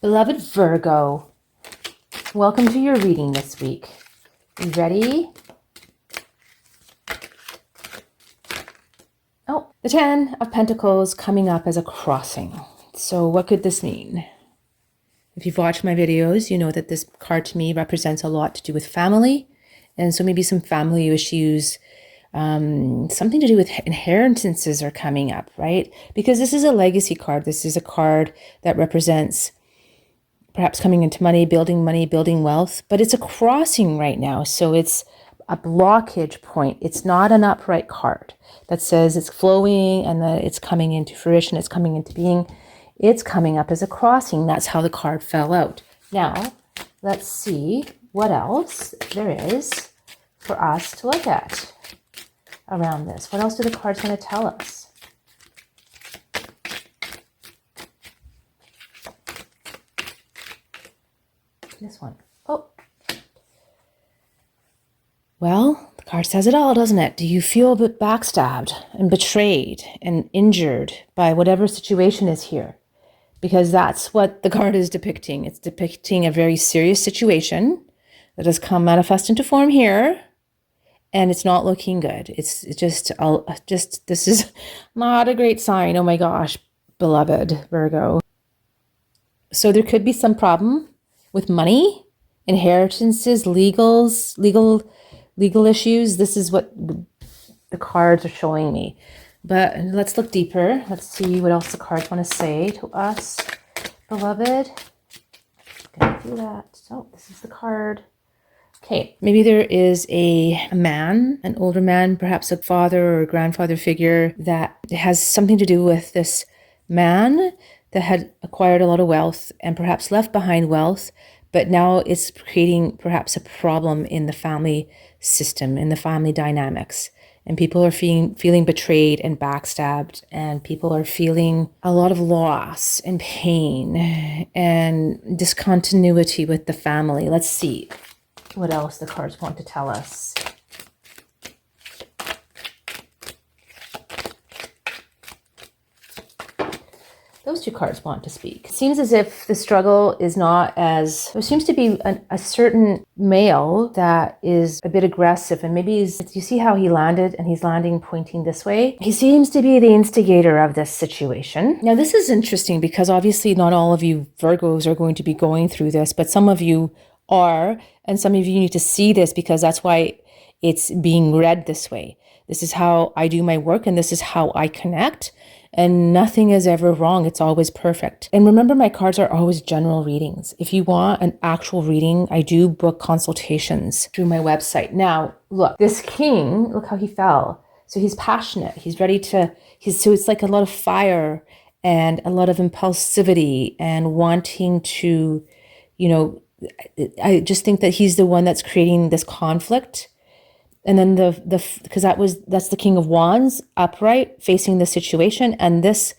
Beloved Virgo, welcome to your reading this week. You ready? Oh, the 10 of Pentacles coming up as a crossing. So what could this mean? If you've watched my videos, you know that this card to me represents a lot to do with family. And so maybe some family issues, something to do with inheritances are coming up, right? Because this is a legacy card. This is a card that represents perhaps coming into money, building wealth, but it's a crossing right now. So it's a blockage point. It's not an upright card that says it's flowing and that it's coming into fruition, it's coming into being. It's coming up as a crossing. That's how the card fell out. Now, let's see what else there is for us to look at around this. What else do the cards want to tell us? This one. Oh. Well, the card says it all, doesn't it? Do you feel a bit backstabbed and betrayed and injured by whatever situation is here? Because that's what the card is depicting. It's depicting a very serious situation that has come manifest into form here, and it's not looking good. It's just this is not a great sign. Oh my gosh, beloved Virgo. So there could be some problem with money, inheritances, legal issues. This is what the cards are showing me. But let's look deeper. Let's see what else the cards want to say to us, beloved. Gonna do that. So this is the card. Okay, maybe there is a man, an older man, perhaps a father or grandfather figure that has something to do with this man that had acquired a lot of wealth and perhaps left behind wealth, but now it's creating perhaps a problem in the family system, in the family dynamics. And people are feeling betrayed and backstabbed, and people are feeling a lot of loss and pain and discontinuity with the family. Let's see what else the cards want to tell us. Those two cards want to speak. It seems as if the struggle is not as... There seems to be a certain male that is a bit aggressive, and maybe you see how he landed, and he's landing pointing this way. He seems to be the instigator of this situation. Now, this is interesting because obviously not all of you Virgos are going to be going through this, but some of you are, and some of you need to see this because that's why it's being read this way. This is how I do my work, and this is how I connect. And nothing is ever wrong. It's always perfect. And remember, my cards are always general readings. If you want an actual reading, I do book consultations through my website. Now, look, this king, look how he fell. So he's passionate. He's ready to, so it's like a lot of fire and a lot of impulsivity and wanting to, I just think that he's the one that's creating this conflict. And then because that's the King of Wands upright facing the situation. And this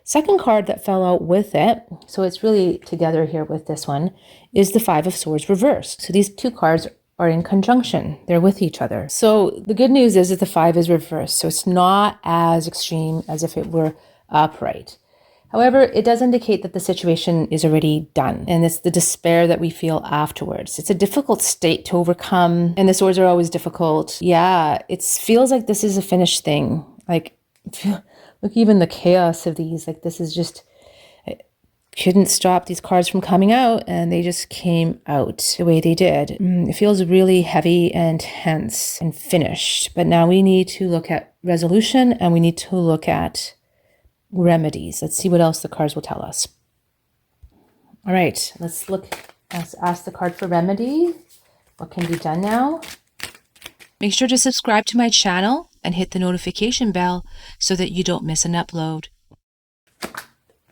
second card that fell out with it, so it's really together here with this one, is the Five of Swords reversed. So these two cards are in conjunction. They're with each other. So the good news is that the 5 is reversed. So it's not as extreme as if it were upright. However, it does indicate that the situation is already done, and it's the despair that we feel afterwards. It's a difficult state to overcome, and the swords are always difficult. Yeah, it feels like this is a finished thing. Like, look, even the chaos of these, like this is just, I couldn't stop these cards from coming out, and they just came out the way they did. It feels really heavy and tense and finished, but now we need to look at resolution, and we need to look at remedies. Let's see what else the cards will tell us. All right, let's ask the card for remedy. What can be done now? Make sure to subscribe to my channel and hit the notification bell so that you don't miss an upload.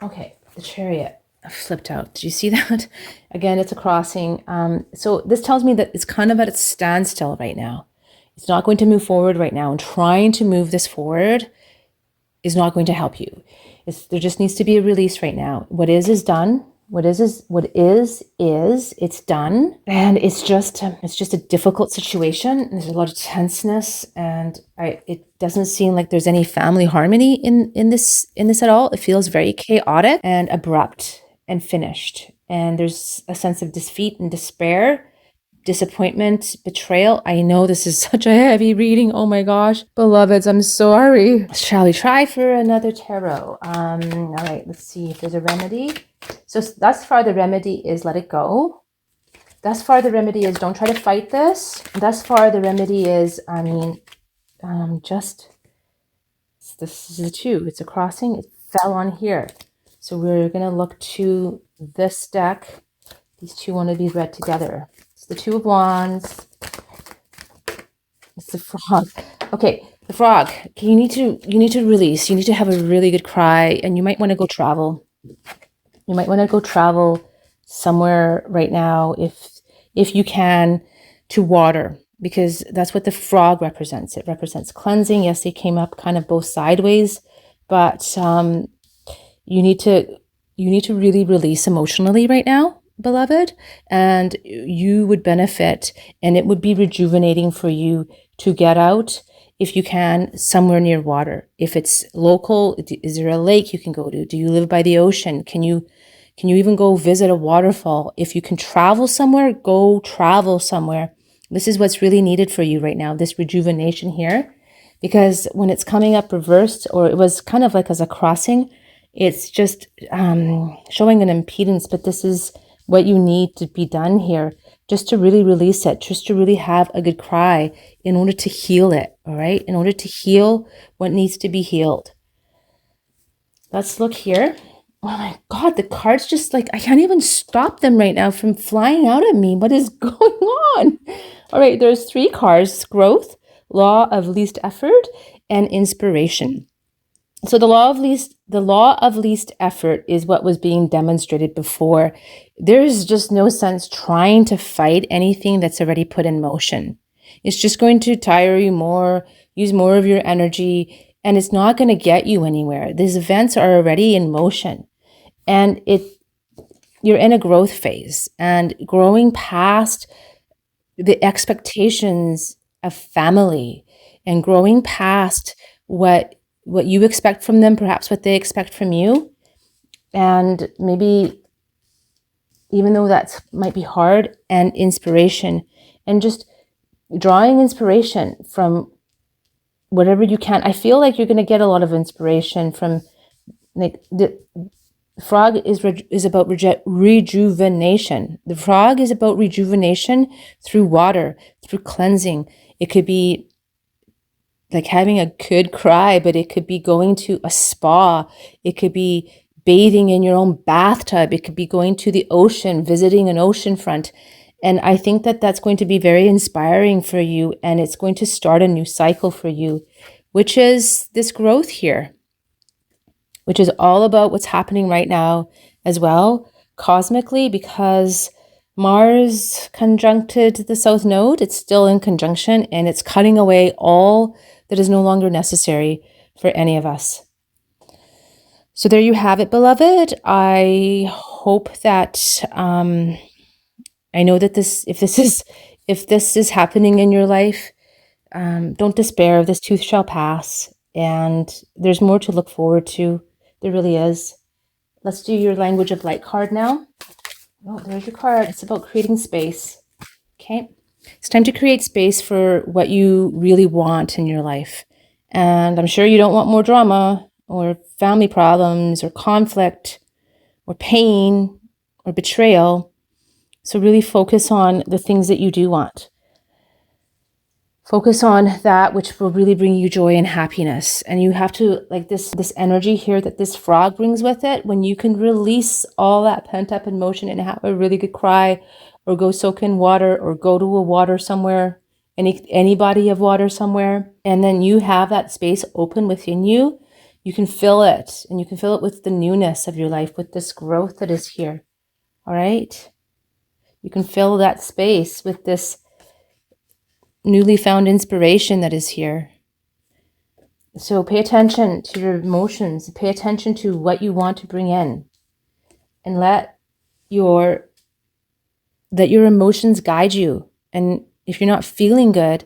Okay, the Chariot flipped out. Did you see that? Again, it's a crossing. So this tells me that it's kind of at its standstill right now. It's not going to move forward right now, and trying to move this forward is not going to help you. There just needs to be a release right now. What is done. What is it's done. And it's just a difficult situation. There's a lot of tenseness, and it doesn't seem like there's any family harmony in this at all. It feels very chaotic and abrupt and finished. and there's a sense of defeat and despair, disappointment, betrayal. I know this is such a heavy reading. Oh my gosh. Beloveds, I'm sorry. Shall we try for another tarot? All right, let's see if there's a remedy. So thus far, the remedy is let it go. Thus far, the remedy is don't try to fight this. Thus far, the remedy is, this is a 2. It's a crossing. It fell on here. So we're going to look to this deck. These two want to be read together. It's the 2 of Wands. It's the frog. Okay, the frog. Okay, you need to release. You need to have a really good cry, and you might want to go travel. You might want to go travel somewhere right now if you can, to water, because that's what the frog represents. It represents cleansing. Yes, it came up kind of both sideways, but you need to really release emotionally right now, beloved, and you would benefit, and it would be rejuvenating for you to get out, if you can, somewhere near water. If it's local, is there a lake you can go to? Do you live by the ocean? Can you even go visit a waterfall? If you can travel somewhere, go travel somewhere. This is what's really needed for you right now, this rejuvenation here, because when it's coming up reversed, or it was kind of like as a crossing, it's just showing an impedance, but this is what you need to be done here, just to really release it, just to really have a good cry in order to heal it, all right? In order to heal what needs to be healed. Let's look here. Oh my God, the cards just like, I can't even stop them right now from flying out at me. What is going on? All right, there's 3 cards: growth, law of least effort, and inspiration. So the law of least effort is what was being demonstrated before. There's just no sense trying to fight anything that's already put in motion. It's just going to tire you more, use more of your energy, and it's not going to get you anywhere. These events are already in motion, and you're in a growth phase, and growing past the expectations of family, and growing past what you expect from them, perhaps what they expect from you. And maybe, even though that might be hard, and inspiration, and just drawing inspiration from whatever you can. I feel like you're going to get a lot of inspiration from, like, the frog is about rejuvenation. The frog is about rejuvenation through water, through cleansing. It could be like having a good cry, but it could be going to a spa. It could be bathing in your own bathtub. It could be going to the ocean, visiting an oceanfront. And I think that that's going to be very inspiring for you, and it's going to start a new cycle for you, which is this growth here, which is all about what's happening right now as well, cosmically, because Mars conjuncted the South Node. It's still in conjunction, and it's cutting away all that is no longer necessary for any of us. So there you have it, beloved. I hope that I know that if this is happening in your life, don't despair. This too shall pass, and there's more to look forward to. There really is. Let's do your language of light card now. Oh, there's your card. It's about creating space. Okay. It's time to create space for what you really want in your life. And I'm sure you don't want more drama or family problems or conflict or pain or betrayal. So really focus on the things that you do want. Focus on that which will really bring you joy and happiness. And you have to, like, this energy here that this frog brings with it, when you can release all that pent up emotion and have a really good cry, or go soak in water, or go to a water somewhere, any body of water somewhere, and then you have that space open within you, you can fill it, and you can fill it with the newness of your life, with this growth that is here. All right? You can fill that space with this newly found inspiration that is here. So pay attention to your emotions, pay attention to what you want to bring in, and let your emotions guide you. And if you're not feeling good,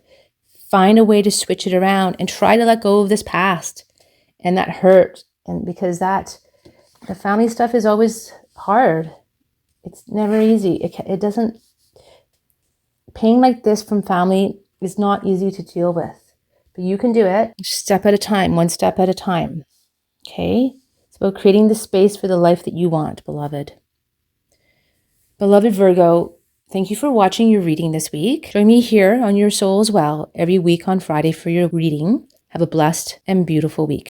find a way to switch it around and try to let go of this past and that hurt. And because the family stuff is always hard. It's never easy. It doesn't, pain like this from family is not easy to deal with, but you can do it step at a time, one step at a time. Okay? It's about creating the space for the life that you want, beloved. Beloved Virgo, thank you for watching your reading this week. Join me here on Your Soul as well every week on Friday for your reading. Have a blessed and beautiful week.